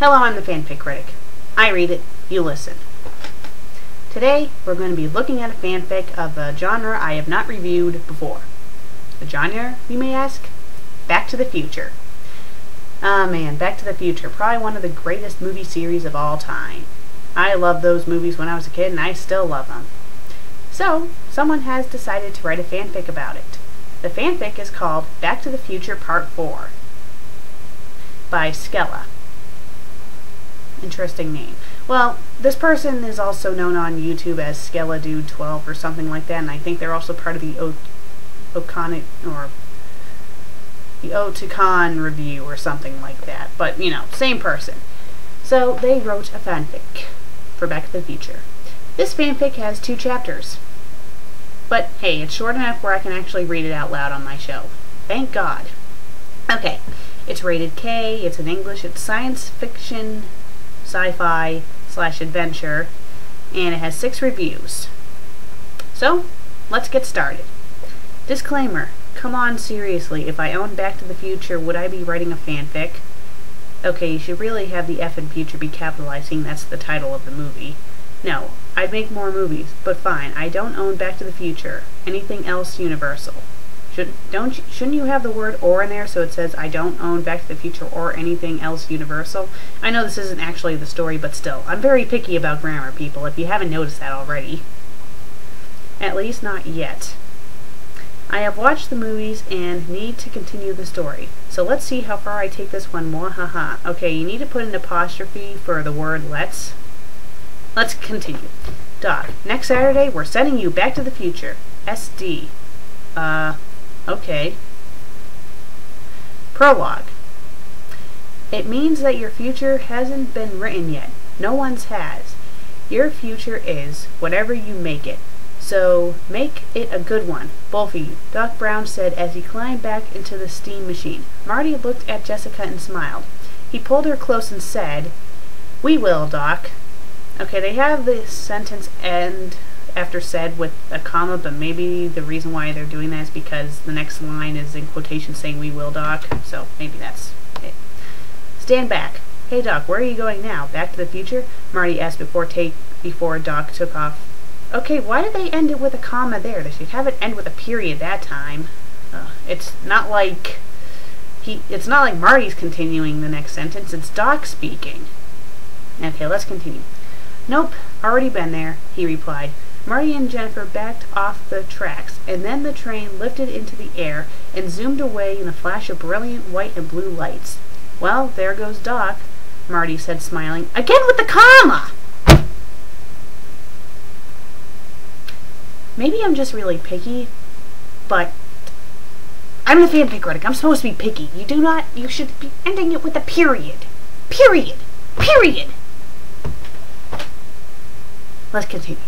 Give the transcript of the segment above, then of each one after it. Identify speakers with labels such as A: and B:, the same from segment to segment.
A: Hello, I'm the FanFic Critic. I read it, you listen. Today, we're going to be looking at a fanfic of a genre I have not reviewed before. The genre, you may ask? Back to the Future. Ah man, Back to the Future, probably one of the greatest movie series of all time. I loved those movies when I was a kid, and I still love them. So, someone has decided to write a fanfic about it. The fanfic is called Back to the Future Part 4 by Skella. Interesting name. Well, this person is also known on YouTube as SkellaDude12 or something like that, and I think they're also part of the Otakon review or something like that. But, you know, same person. So, they wrote a fanfic for Back to the Future. This fanfic has 2 chapters. But, hey, it's short enough where I can actually read it out loud on my show. Thank God. Okay, it's rated K, it's in English, it's science fiction, sci-fi / adventure, and it has 6 reviews. So, let's get started. Disclaimer, come on seriously, if I owned Back to the Future, would I be writing a fanfic? Okay, you should really have the F in future be capitalizing, that's the title of the movie. No, I'd make more movies, but fine, I don't own Back to the Future. Anything else Universal. Shouldn't you have the word or in there so it says I don't own Back to the Future or anything else Universal? I know this isn't actually the story, but still, I'm very picky about grammar, people, if you haven't noticed that already. At least not yet. I have watched the movies and need to continue the story. So let's see how far I take this one, mwahaha. Okay, you need to put an apostrophe for the word let's. Let's continue. Doc, next Saturday we're sending you Back to the Future. SD. Okay. Prologue. It means that your future hasn't been written yet. No one's has. Your future is whatever you make it. So, make it a good one, both of you, Doc Brown said as he climbed back into the steam machine. Marty looked at Jessica and smiled. He pulled her close and said, "We will, Doc." Okay, they have the sentence end after said with a comma, but maybe the reason why they're doing that is because the next line is in quotation saying "we will, Doc," so maybe that's it. Stand back. Hey, Doc, where are you going now? Back to the future? Marty asked before Doc took off. Okay, why did they end it with a comma there? They should have it end with a period that time. It's not like Marty's continuing the next sentence, it's Doc speaking. Okay, let's continue. Nope, already been there, he replied. Marty and Jennifer backed off the tracks, and then the train lifted into the air and zoomed away in a flash of brilliant white and blue lights. Well, there goes Doc, Marty said, smiling. Again with the comma! Maybe I'm just really picky, but I'm the fanfic critic. I'm supposed to be picky. You should be ending it with a period. Period. Period. Let's continue.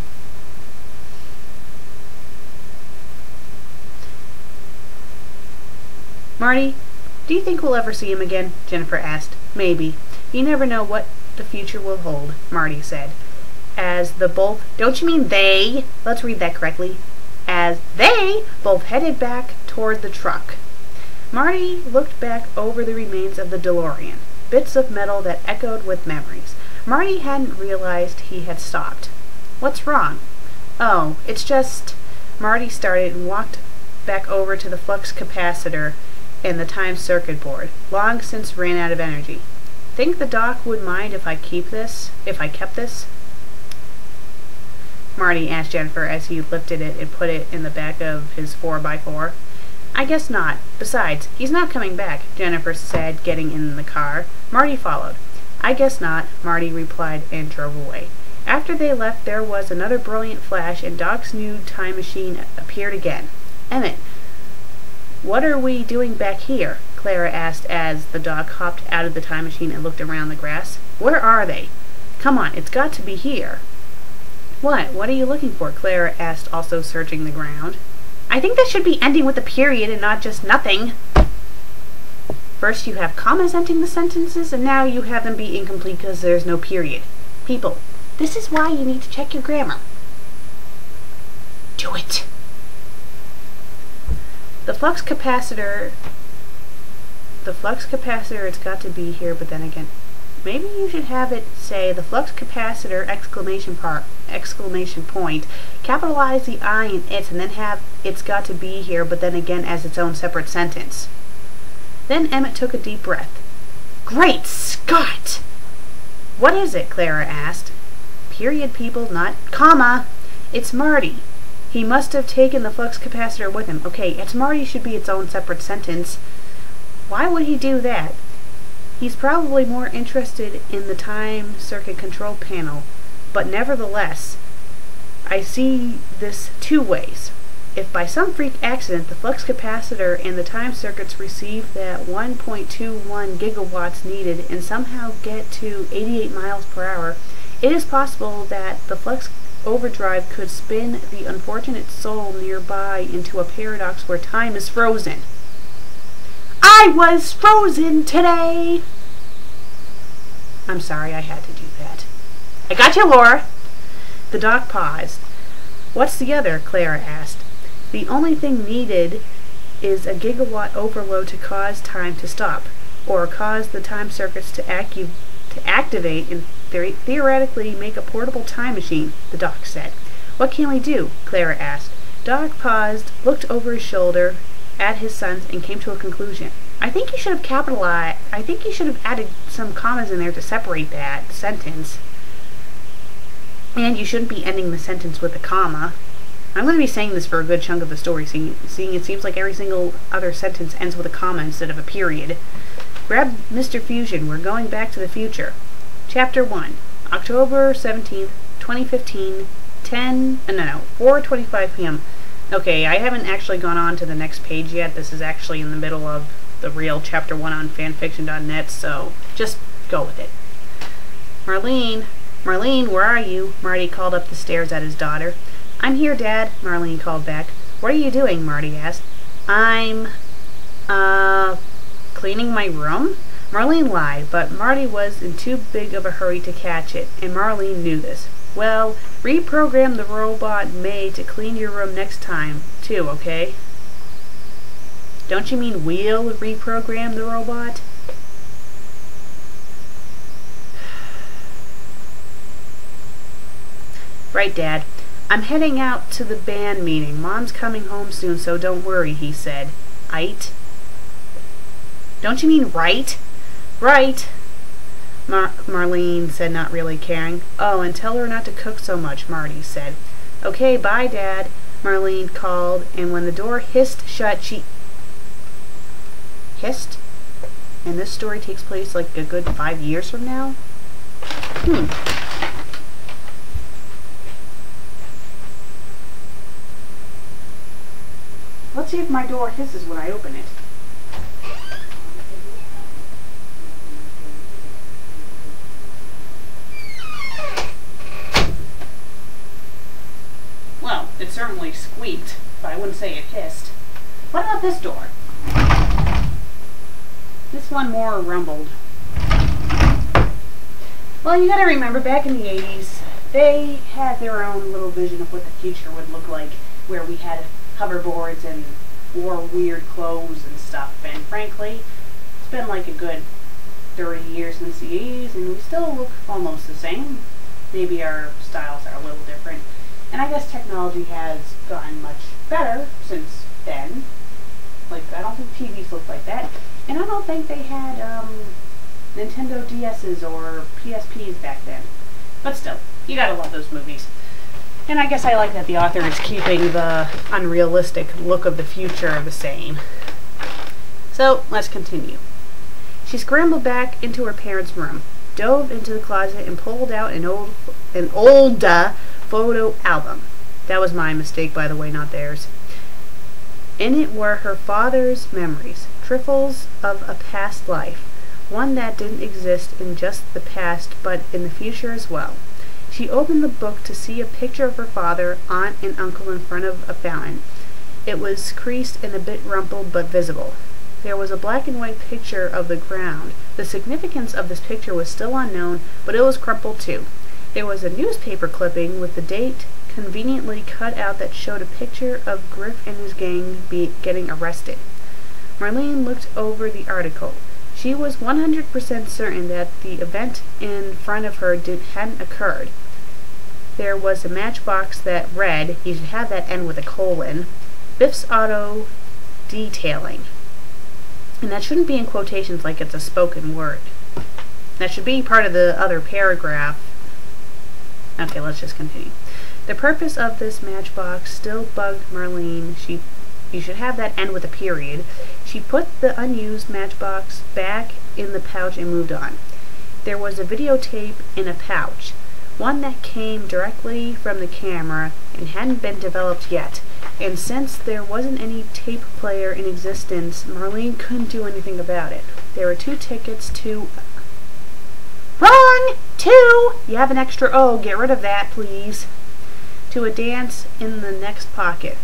A: Marty, do you think we'll ever see him again? Jennifer asked. Maybe. You never know what the future will hold, Marty said. As the both, don't you mean they? Let's read that correctly. As they both headed back toward the truck. Marty looked back over the remains of the DeLorean, bits of metal that echoed with memories. Marty hadn't realized he had stopped. What's wrong? Oh, it's just... Marty started and walked back over to the flux capacitor and the time circuit board, long since ran out of energy. Think the doc would mind if I kept this? Marty asked Jennifer as he lifted it and put it in the back of his 4x4. I guess not. Besides, he's not coming back, Jennifer said, getting in the car. Marty followed. I guess not, Marty replied and drove away. After they left, there was another brilliant flash, and Doc's new time machine appeared again. Emmett, what are we doing back here? Clara asked as the Doc hopped out of the time machine and looked around the grass. Where are they? Come on, it's got to be here. What? What are you looking for? Clara asked, also searching the ground. I think that should be ending with a period and not just nothing. First you have commas ending the sentences, and now you have them be incomplete because there's no period. People, this is why you need to check your grammar. Do it. The flux capacitor, it's got to be here, but then again, Maybe you should have it say the flux capacitor exclamation point, capitalize the I in it, and then have it's got to be here, but then again as its own separate sentence. Then Emmett took a deep breath. Great Scott! What is it? Clara asked. Period, people, not comma. It's Marty. He must have taken the flux capacitor with him. Okay, it's Marty should be its own separate sentence. Why would he do that? He's probably more interested in the time circuit control panel, but nevertheless, I see this two ways. If by some freak accident the flux capacitor and the time circuits receive that 1.21 gigawatts needed and somehow get to 88 miles per hour, it is possible that the flux overdrive could spin the unfortunate soul nearby into a paradox where time is frozen. I was frozen today! I'm sorry I had to do that. I got you, Laura! The doc paused. What's the other? Clara asked. The only thing needed is a gigawatt overload to cause time to stop, or cause the time circuits to activate and theoretically make a portable time machine, the doc said. What can we do? Clara asked. Doc paused, looked over his shoulder at his sons, and came to a conclusion. I think you should have added some commas in there to separate that sentence. And you shouldn't be ending the sentence with a comma. I'm going to be saying this for a good chunk of the story, seeing it seems like every single other sentence ends with a comma instead of a period. Grab Mr. Fusion, we're going back to the future. Chapter 1, October 17th, 2015, 4:25 p.m. Okay, I haven't actually gone on to the next page yet. This is actually in the middle of the real Chapter 1 on fanfiction.net, so just go with it. Marlene, where are you? Marty called up the stairs at his daughter. I'm here, Dad, Marlene called back. What are you doing? Marty asked. I'm, cleaning my room? Marlene lied, but Marty was in too big of a hurry to catch it, and Marlene knew this. Well, reprogram the robot May to clean your room next time, too, okay? Don't you mean we'll reprogram the robot? Right, Dad. I'm heading out to the band meeting. Mom's coming home soon, so don't worry, he said. Ite? Don't you mean right? Right, Marlene said, not really caring. Oh, and tell her not to cook so much, Marty said. Okay, bye, Dad, Marlene called, and when the door hissed shut, she... Hissed? And this story takes place like a good 5 years from now? Let's see if my door hisses when I open it. Well, it certainly squeaked, but I wouldn't say it hissed. What about this door? This one more rumbled. Well, you gotta remember, back in the 80s, they had their own little vision of what the future would look like, where we had hoverboards and wore weird clothes and stuff, and frankly, it's been like a good 30 years since the 80s, and we still look almost the same. Maybe our styles are a little different, and I guess technology has gotten much better since then. Like, I don't think TVs look like that, and I don't think they had Nintendo DS's or PSPs back then. But still, you gotta love those movies. And I guess I like that the author is keeping the unrealistic look of the future the same. So, let's continue. She scrambled back into her parents' room, dove into the closet, and pulled out an old photo album. That was my mistake, by the way, not theirs. In it were her father's memories, trifles of a past life, one that didn't exist in just the past, but in the future as well. She opened the book to see a picture of her father, aunt, and uncle in front of a fountain. It was creased and a bit rumpled, but visible. There was a black and white picture of the ground. The significance of this picture was still unknown, but it was crumpled too. There was a newspaper clipping with the date conveniently cut out that showed a picture of Griff and his gang getting arrested. Marlene looked over the article. She was 100% certain that the event in front of her hadn't occurred. There was a matchbox that read, you should have that end with a colon, Biff's Auto Detailing. And that shouldn't be in quotations like it's a spoken word. That should be part of the other paragraph. Okay, let's just continue. The purpose of this matchbox still bugged Marlene. You should have that end with a period. She put the unused matchbox back in the pouch and moved on. There was a videotape in a pouch, one that came directly from the camera and hadn't been developed yet. And since there wasn't any tape player in existence, Marlene couldn't do anything about it. There were 2 tickets to... Wrong! 2! You have an extra O. Get rid of that, please. To a dance in the next pocket.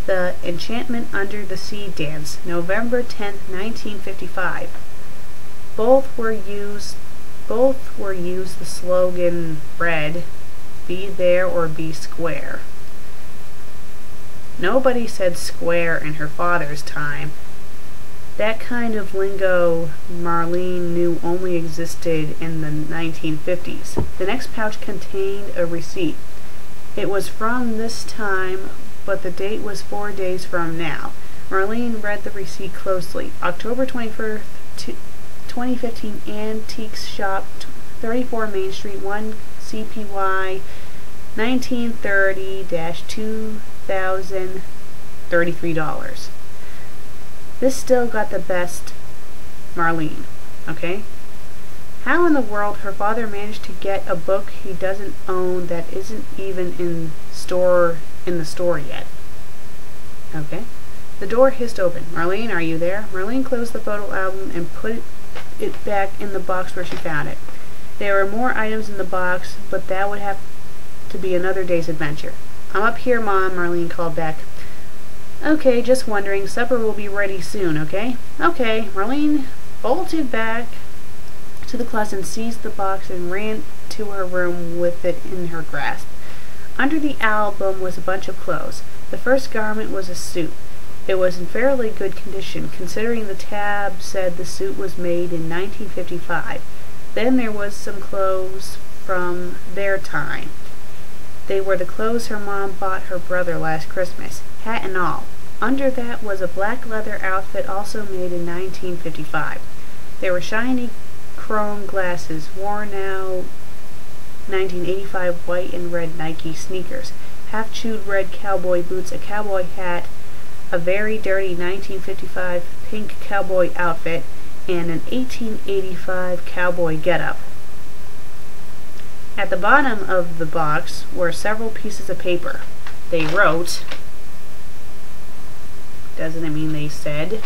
A: The Enchantment Under the Sea Dance, November 10th, 1955. Both were used. The slogan read, "Be there or be square." Nobody said square in her father's time. That kind of lingo Marlene knew only existed in the 1950s. The next pouch contained a receipt. It was from this time, but the date was 4 days from now. Marlene read the receipt closely. October 21st, 2015, Antiques Shop, 34 Main Street, 1 CPY, 1930-2033. This still got the best Marlene, okay? How in the world her father managed to get a book he doesn't own that isn't even in the store yet? Okay. The door hissed open. Marlene, are you there? Marlene closed the photo album and put it back in the box where she found it. There were more items in the box, but that would have to be another day's adventure. I'm up here, Mom, Marlene called back. Okay, just wondering. Supper will be ready soon, okay? Okay. Marlene bolted back to the closet and seized the box and ran to her room with it in her grasp. Under the album was a bunch of clothes. The first garment was a suit. It was in fairly good condition, considering the tab said the suit was made in 1955. Then there was some clothes from their time. They were the clothes her mom bought her brother last Christmas, hat and all. Under that was a black leather outfit also made in 1955. There were shiny chrome glasses, worn out 1985 white and red Nike sneakers, half-chewed red cowboy boots, a cowboy hat, a very dirty 1955 pink cowboy outfit, and an 1885 cowboy getup. At the bottom of the box were several pieces of paper. They wrote, doesn't it mean they said,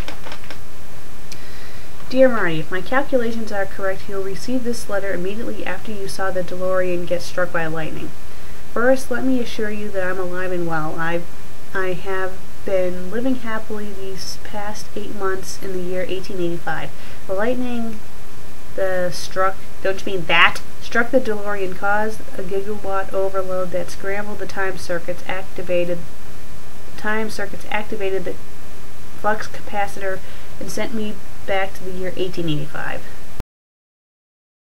A: Dear Marty, if my calculations are correct, you'll receive this letter immediately after you saw the DeLorean get struck by lightning. First, let me assure you that I'm alive and well. I have been living happily these past 8 months in the year 1885. The lightning struck the DeLorean, caused a gigawatt overload that scrambled the time circuits, activated the flux capacitor, and sent me back to the year 1885.